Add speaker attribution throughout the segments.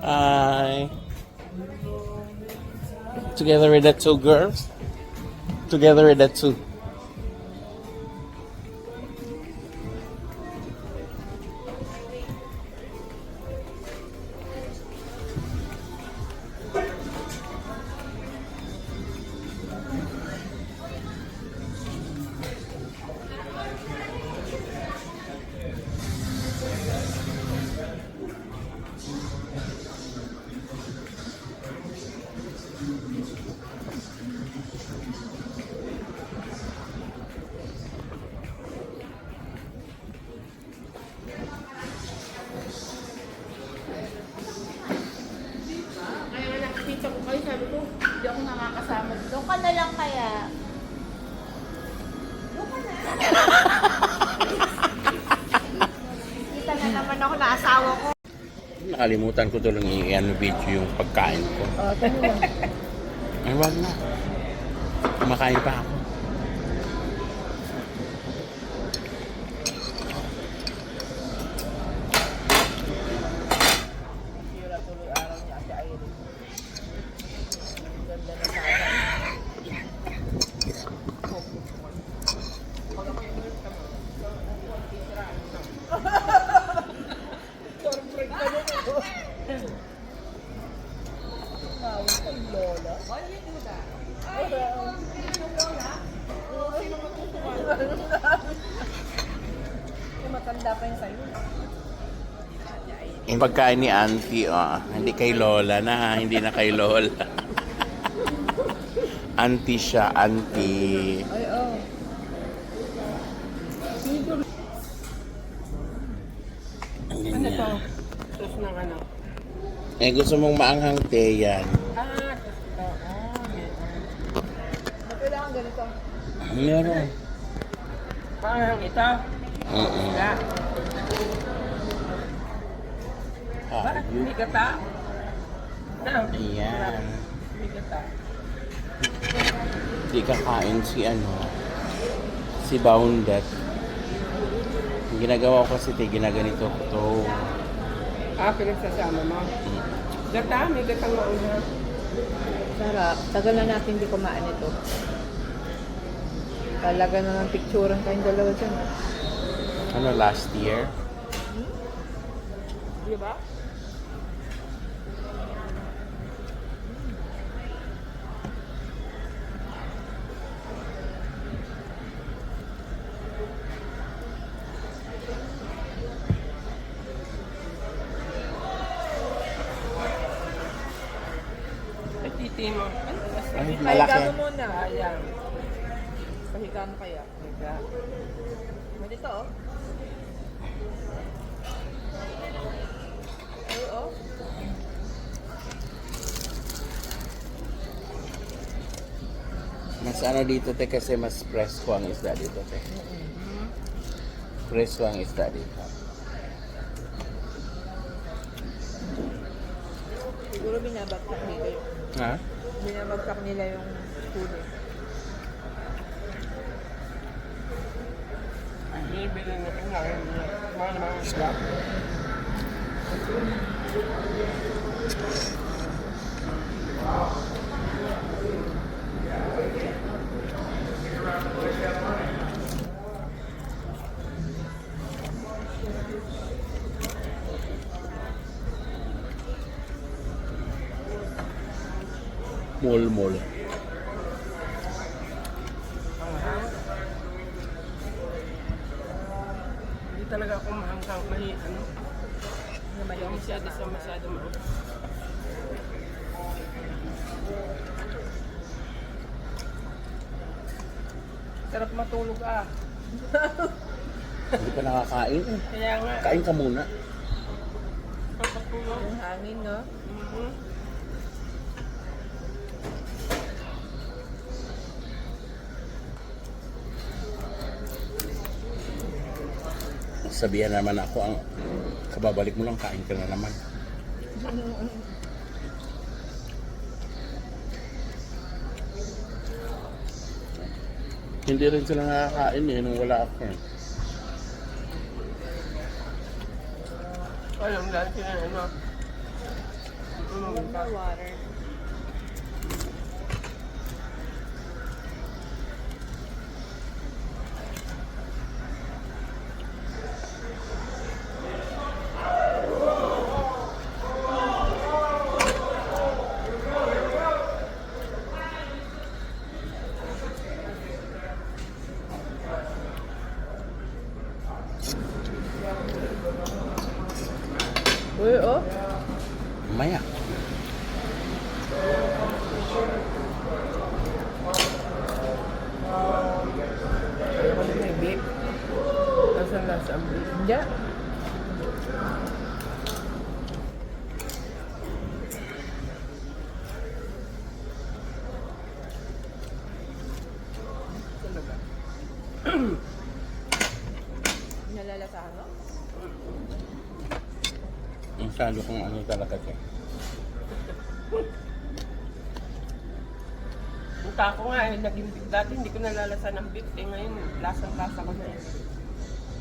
Speaker 1: Hi. Together with the two girls. Together with the two.
Speaker 2: Kaya nakikita ko kayo, sabi ko, hindi ako nakakasama. Doon ka na lang kaya. Doon ka na. Kita na naman ako na asawa ko.
Speaker 1: Nakalimutan ko tulang i-ano video yung pagkain ko.
Speaker 2: Tanong mo.
Speaker 1: Ay, wag na. Kumakain pa ako.
Speaker 2: Matanda pa yun sa'yo.
Speaker 1: Yung pagkain ni Auntie, hindi kay Lola na ha, hindi na kay Lola. Auntie siya, Auntie.
Speaker 2: Ay, oh.
Speaker 1: Ang
Speaker 2: Ano to?
Speaker 1: ganyan.
Speaker 2: Sus ng ano?
Speaker 1: Eh, gusto mong maanghang te yan.
Speaker 2: Sus ito. Kailangan ganito.
Speaker 1: Meron.
Speaker 2: Parang ito.
Speaker 1: Mm-mm.
Speaker 2: Bakit hindi ka ta?
Speaker 1: Ayan.
Speaker 2: Hindi ka ta.
Speaker 1: Hindi kakain si si Boundet. Ang ginagawa ko kasi ginaganito ko to.
Speaker 2: Pinagsasama mo? Gata, may gatang mauna.
Speaker 3: Sarap. Tagal na natin hindi kumain ito. Talaga naman picturean kayong dalawa dyan.
Speaker 1: Ano, last year?
Speaker 2: Di ba? Ay, titi mo.
Speaker 1: Ay,
Speaker 3: Pahiga
Speaker 1: malaki.
Speaker 3: mo muna.
Speaker 2: Ayan.
Speaker 3: Pahiga mo kaya.
Speaker 2: Higa.
Speaker 3: Mo dito oh. Ay oh.
Speaker 1: Mas ano dito te kasi mas presko ang isda dito te. Presko ang isda dito.
Speaker 3: Siguro binabagsak nila yung
Speaker 1: Ha?
Speaker 3: binabagsak nila yung huli.
Speaker 2: Bibili na kinain niya. Mga isda.
Speaker 1: Mol-mol.
Speaker 2: Hindi talaga ako mahangkang ano. Hindi ako masyado mo. Sarap matulog
Speaker 1: Hindi pa nakakain eh.
Speaker 2: Kaya nga.
Speaker 1: Kain ka muna.
Speaker 2: Sarap matulog.
Speaker 3: Yung hangin no?
Speaker 1: Sabihan naman ako ang kababalik mo lang kain ka na naman. Hindi rin sila nakakain eh nung wala ako eh.
Speaker 2: Alam dahil sila ano.
Speaker 3: Wonder water. Uy, oh.
Speaker 1: Maya.
Speaker 4: Ayoko na may beef. Nasaan lasa ang beef?
Speaker 3: Hindi.
Speaker 4: Talaga.
Speaker 3: Nalalasahan mo?
Speaker 1: Masyado kong ano talaga siya.
Speaker 4: Yung tako nga eh, naging beef dati, hindi ko nalalasa ng beef. Eh ngayon, lasang-lasa ko na eh.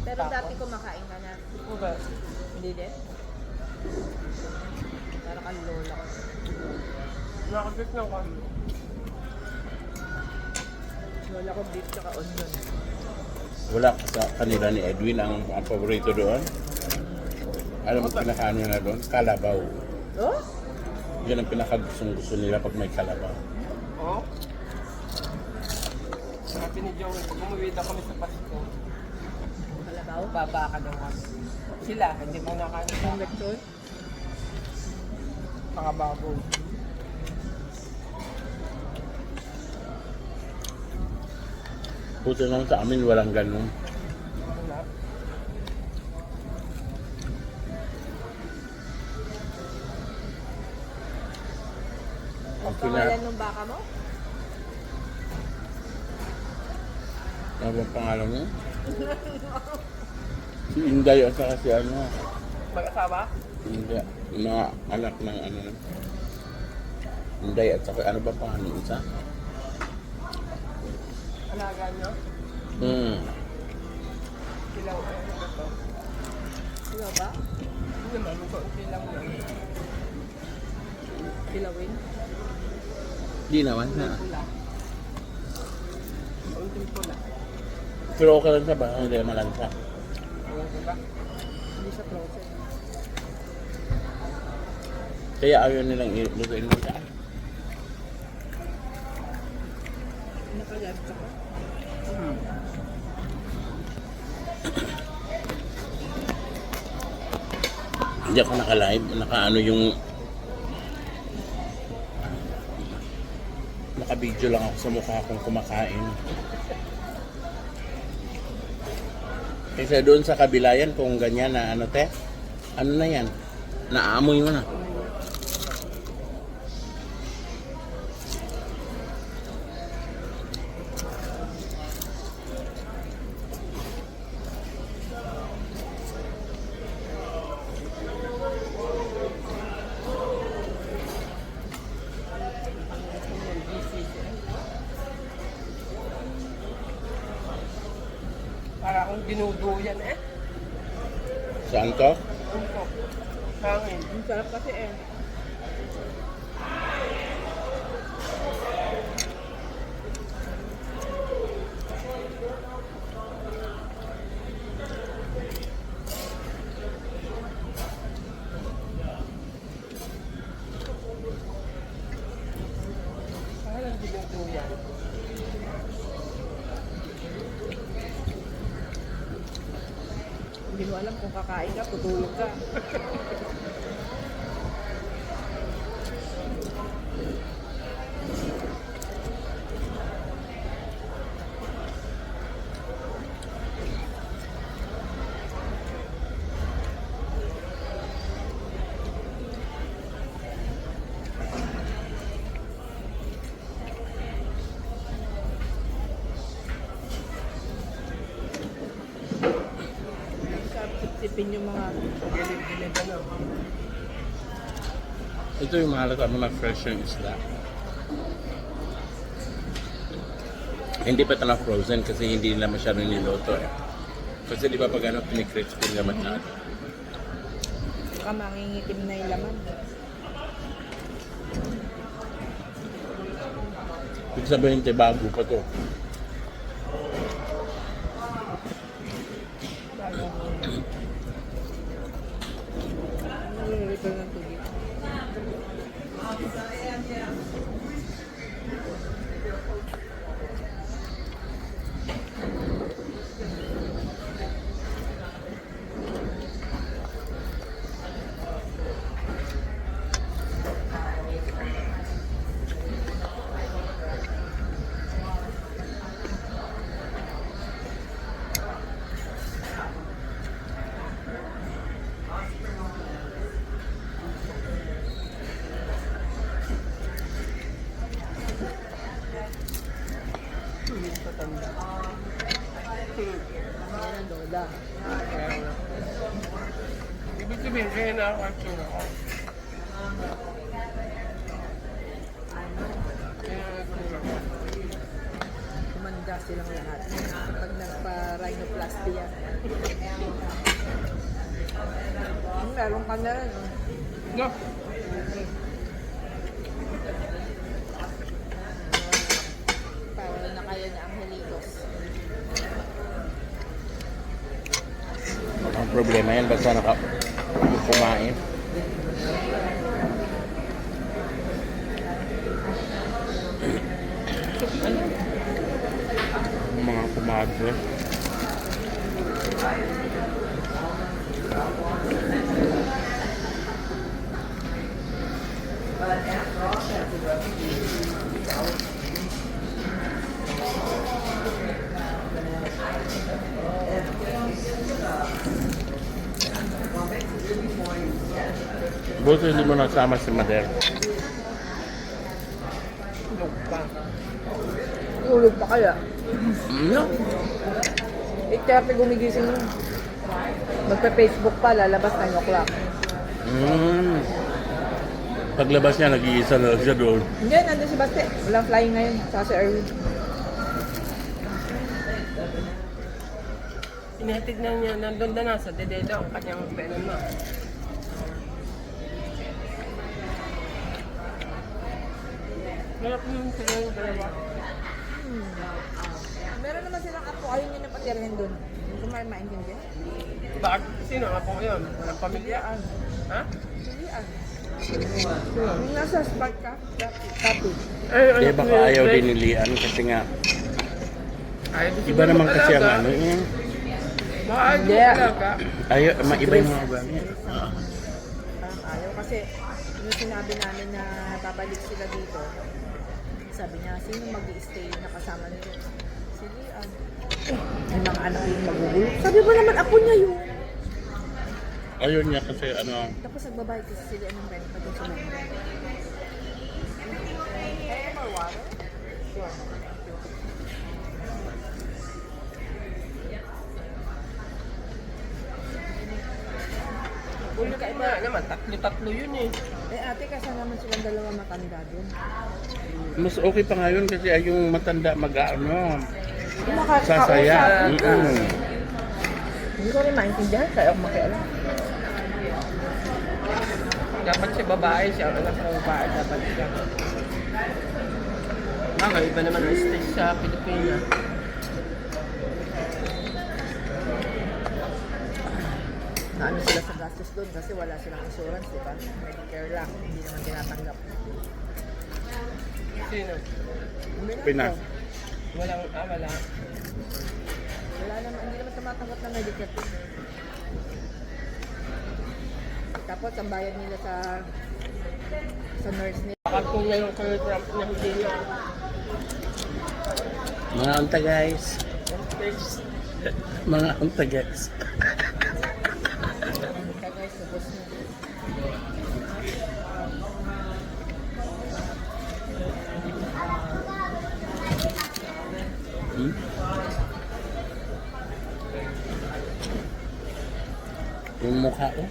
Speaker 3: Pero
Speaker 4: Tapo.
Speaker 3: dati kumakain ka na.
Speaker 4: O ba?
Speaker 3: Hindi din? Parang kang lola ko.
Speaker 4: Nakabit ng kami.
Speaker 3: Lola ko beef tsaka onion.
Speaker 1: Wala ka sa kanila ni Edwin ang paborito doon. Alam mo, pinakaano na doon? Kalabaw.
Speaker 3: Oh?
Speaker 1: Yan ang pinakagustong-gusto nila pag may kalabaw.
Speaker 4: Oo. Sabi ni Joey, pag umuwi daw kami sa Pasko,
Speaker 3: Kalabaw?
Speaker 4: baba ka daw kami. Sila, hindi mo nakain
Speaker 3: Yung lechon?
Speaker 4: pangababoy.
Speaker 1: Puto lang sa amin, walang ganun.
Speaker 4: Wala.
Speaker 1: Ang
Speaker 3: Ang pangalan ng baka mo?
Speaker 1: Ano bang pangalan niya? Si Inday at saka si ano.
Speaker 4: Mag-asawa?
Speaker 1: Inday. Mga anak ng ano. Inday at saka ano ba pangalan ng isa?
Speaker 4: Alaga niyo? Kilaw, ano ba to?
Speaker 3: Wala ba?
Speaker 4: Hindi naman, kaunti lang yan.
Speaker 3: Kilawin?
Speaker 1: Di naman na.
Speaker 4: Pula. Kaunting pula.
Speaker 1: Pero okay lang sa ba? Hindi malansa.
Speaker 4: Ewan ko ba?
Speaker 3: Hindi siya frozen.
Speaker 1: Kaya ayaw nilang ilutuin mo siya.
Speaker 3: Naka-live ka pa?
Speaker 1: Hindi ako naka-live. Naka-ano yung... Naka-video lang ako sa mukha kong kumakain. Kasi doon sa kabila yan, kung ganyan na ano te, ano na yan? Naamoy mo na.
Speaker 4: Para akong dinuduyan eh.
Speaker 1: Saan to?
Speaker 4: Ano ko? Hangin.
Speaker 3: Ang sarap kasi eh.
Speaker 4: Parang dinuduyan.
Speaker 3: Hindi mo alam kung kakain ka, tutulog ka. Sarap sipsipin yung mga
Speaker 4: Gilid-gilid ano.
Speaker 1: Ito yung mahalata mo na fresh yung isda. Hindi pa ito na frozen kasi hindi nila masyadong niloto eh. Kasi di ba pag ano, pinicrispin naman natin.
Speaker 3: baka mangingitim na yung laman.
Speaker 1: Ibig sabihin, te, bago pa to.
Speaker 3: Nililipan ng tubig. Yan ang lola.
Speaker 4: Ibig sabihin, kaya nakaka-action ako. Kaya nag-action ako.
Speaker 3: Kumanda silang lahat. Pag nagpa-rhinoplasty yan. Meron ka na rin.
Speaker 4: No.
Speaker 3: Para na kayo na Angelitos.
Speaker 1: Ang problema yan, basta kumain. Ang mga kumadre. Buti hindi mo nasama si Mader.
Speaker 4: Tulog pa.
Speaker 3: Tulog pa kaya?
Speaker 1: No.
Speaker 3: 8:30 gumigising mo. Magpa-Facebook pa, lalabas 9 o'clock.
Speaker 1: Paglabas niya, nag-iisa na lang siya doon.
Speaker 3: Hindi, nandun si Baste. Walang flying ngayon. Saka si Erwin.
Speaker 4: Inihatid na niya, nandun na sa dededo ang kanyang benon mo. Malap naman sila yung dalawa.
Speaker 3: Meron naman silang apo. Ayaw nyo na patirhin doon. Hindi ko maintindihan.
Speaker 4: Bakit? Sino nga po yun? Walang pamilya? Ha?
Speaker 3: Pilian. Yung nasa spark ka, copy.
Speaker 1: Di baka ayaw din ni Lian kasi nga, iba naman kasi ang ano eh.
Speaker 4: Mahal
Speaker 3: Hindi.
Speaker 4: yung talaga.
Speaker 1: Ayaw, iba yung mga ugali.
Speaker 3: Parang ayaw kasi yung sinabi namin na babalik sila dito, sabi niya, sino mag-i-stay na kasama nila? Si Lian. Yung mga anak yung magugulo. Sabi mo naman, apo niya yun.
Speaker 1: Ayaw niya kasi ano,
Speaker 3: Tapos nagbabayad kasi sila ng rent pa doon sa mga. More water? Sure.
Speaker 4: Kung kaiba naman, tatlo-tatlo yun eh.
Speaker 3: Eh ate, kasi naman silang dalawa matanda doon.
Speaker 1: mas okay pa ngayon kasi ay yung matanda mag-ano,
Speaker 3: Yung makakausap.
Speaker 1: sasaya.
Speaker 3: Hindi ko rin maintindihan, kaya ako makialam.
Speaker 4: Dapat siya babae, siya ang anak ng babae, dapat siya. Iba naman ang stage sa Pilipinas.
Speaker 3: Naano sila sa gastos doon kasi wala silang insurance, di ba? Medicare lang, hindi naman tinatanggap.
Speaker 4: Sino?
Speaker 1: Pinas.
Speaker 4: Walang, wala.
Speaker 3: Wala naman, hindi naman tumatanggap ng Medicare. Tapos ang bayad nila sa nurse nila.
Speaker 4: Baka kung ngayon kayo Trump na hindi na.
Speaker 1: Mga unta guys. Mga unta guys.
Speaker 3: Kaya guys, subos na.
Speaker 1: Yung mukha ko.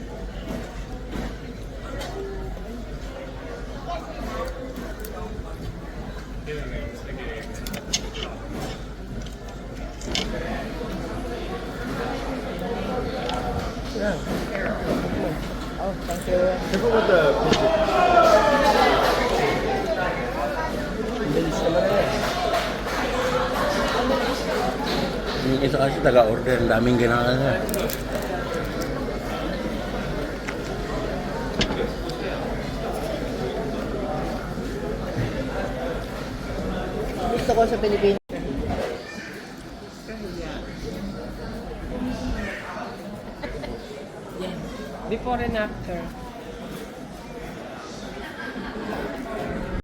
Speaker 3: Oh, thank you.
Speaker 1: Careful with the
Speaker 4: Bilis naman na yan.
Speaker 1: ito kasi taga-order. Ang daming ginagawa.
Speaker 3: Gusto ko sa Pilipinas.
Speaker 4: Kahiya.
Speaker 3: Yan.
Speaker 4: Before and after.